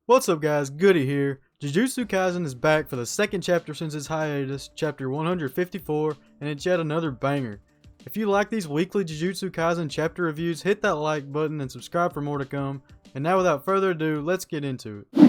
What's up guys, Goody here. Jujutsu Kaisen is back for the second chapter since its hiatus, chapter 154, and it's yet another banger. If you like these weekly Jujutsu Kaisen chapter reviews, hit that like button and subscribe for more to come. And now without further ado, let's get into it.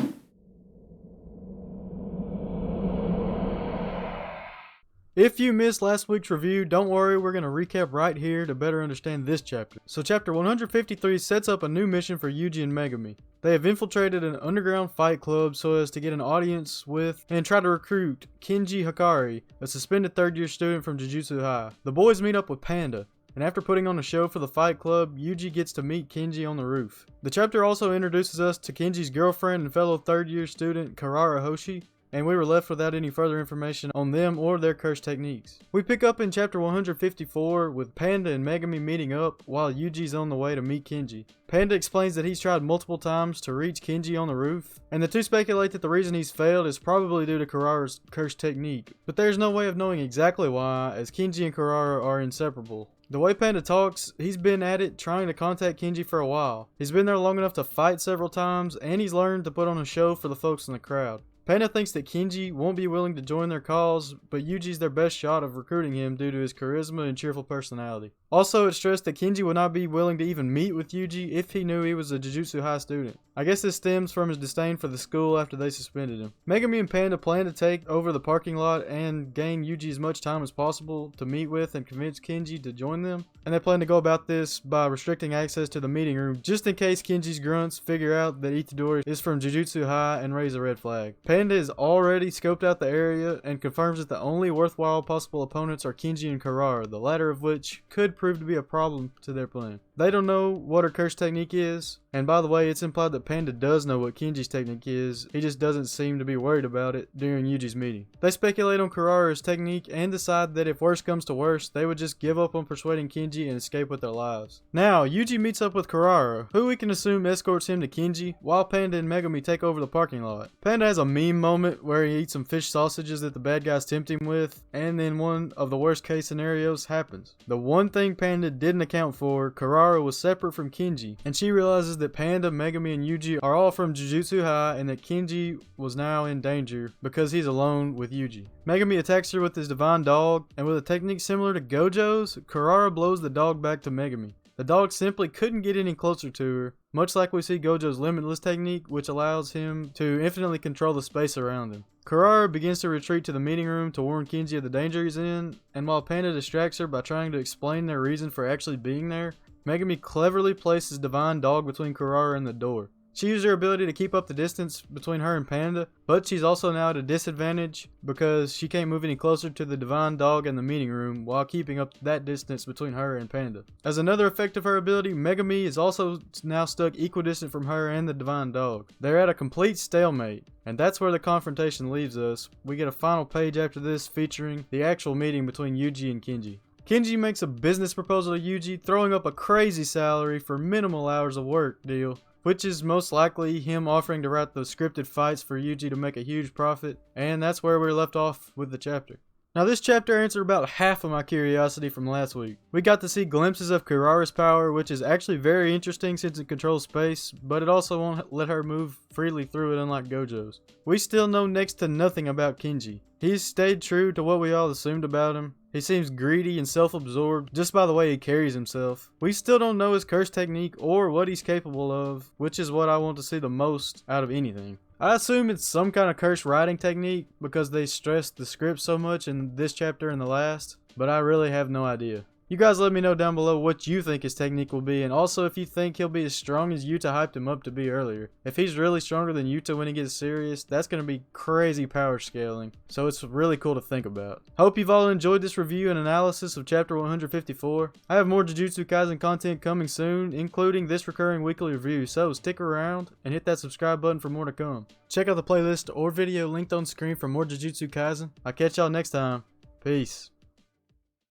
If you missed last week's review, don't worry, we're going to recap right here to better understand this chapter. So chapter 153 sets up a new mission for Yuji and Megumi. They have infiltrated an underground fight club so as to get an audience with and try to recruit Kinji Hakari, a suspended third-year student from Jujutsu High. The boys meet up with Panda, and after putting on a show for the fight club, Yuji gets to meet Kinji on the roof. The chapter also introduces us to Kinji's girlfriend and fellow third-year student Kirara Hoshi, and we were left without any further information on them or their curse techniques. We pick up in chapter 154 with Panda and Megumi meeting up while Yuji's on the way to meet Kinji. Panda explains that he's tried multiple times to reach Kinji on the roof, and the two speculate that the reason he's failed is probably due to Kirara's curse technique, but there's no way of knowing exactly why, as Kinji and Kirara are inseparable. The way Panda talks, he's been at it trying to contact Kinji for a while. He's been there long enough to fight several times, and he's learned to put on a show for the folks in the crowd. Panda thinks that Kinji won't be willing to join their cause, but Yuji's their best shot of recruiting him due to his charisma and cheerful personality. Also, it's stressed that Kinji would not be willing to even meet with Yuji if he knew he was a Jujutsu High student. I guess this stems from his disdain for the school after they suspended him. Megumi and Panda plan to take over the parking lot and gain Yuji as much time as possible to meet with and convince Kinji to join them. And they plan to go about this by restricting access to the meeting room just in case Kinji's grunts figure out that Itadori is from Jujutsu High and raise a red flag. Panda has already scoped out the area and confirms that the only worthwhile possible opponents are Kinji and Kirara, the latter of which could prove to be a problem to their plan. They don't know what her curse technique is, and by the way, it's implied that Panda does know what Kinji's technique is, he just doesn't seem to be worried about it during Yuji's meeting. They speculate on Kirara's technique and decide that if worse comes to worse, they would just give up on persuading Kinji and escape with their lives. Now, Yuji meets up with Kirara, who we can assume escorts him to Kinji, while Panda and Megumi take over the parking lot. Panda has a meme moment where he eats some fish sausages that the bad guys tempt him with, and then one of the worst case scenarios happens. The one thing Panda didn't account for, Kirara was separate from Kinji, and she realizes that Panda, Megumi, and Yuji are all from Jujutsu High and that Kinji was now in danger because he's alone with Yuji. Megumi attacks her with his divine dog, and with a technique similar to Gojo's, Kirara blows the dog back to Megumi. The dog simply couldn't get any closer to her, much like we see Gojo's limitless technique, which allows him to infinitely control the space around him. Kirara begins to retreat to the meeting room to warn Kinji of the danger he's in, and while Panda distracts her by trying to explain their reason for actually being there, Megumi cleverly places Divine Dog between Kirara and the door. She used her ability to keep up the distance between her and Panda, but she's also now at a disadvantage because she can't move any closer to the Divine Dog in the meeting room while keeping up that distance between her and Panda. As another effect of her ability, Megumi is also now stuck equidistant from her and the Divine Dog. They're at a complete stalemate, and that's where the confrontation leaves us. We get a final page after this featuring the actual meeting between Yuji and Kinji. Kinji makes a business proposal to Yuji, throwing up a crazy salary for minimal hours of work deal, which is most likely him offering to write the scripted fights for Yuji to make a huge profit, and that's where we're left off with the chapter. Now this chapter answered about half of my curiosity from last week. We got to see glimpses of Kirara's power, which is actually very interesting since it controls space, but it also won't let her move freely through it unlike Gojo's. We still know next to nothing about Kinji. He's stayed true to what we all assumed about him. He seems greedy and self-absorbed just by the way he carries himself. We still don't know his curse technique or what he's capable of, which is what I want to see the most out of anything. I assume it's some kind of curse writing technique because they stressed the script so much in this chapter and the last, but I really have no idea. You guys let me know down below what you think his technique will be, and also if you think he'll be as strong as Yuta hyped him up to be earlier. If he's really stronger than Yuta when he gets serious, that's going to be crazy power scaling, so it's really cool to think about. Hope you've all enjoyed this review and analysis of chapter 154. I have more Jujutsu Kaisen content coming soon, including this recurring weekly review, so stick around and hit that subscribe button for more to come. Check out the playlist or video linked on screen for more Jujutsu Kaisen. I'll catch y'all next time. Peace.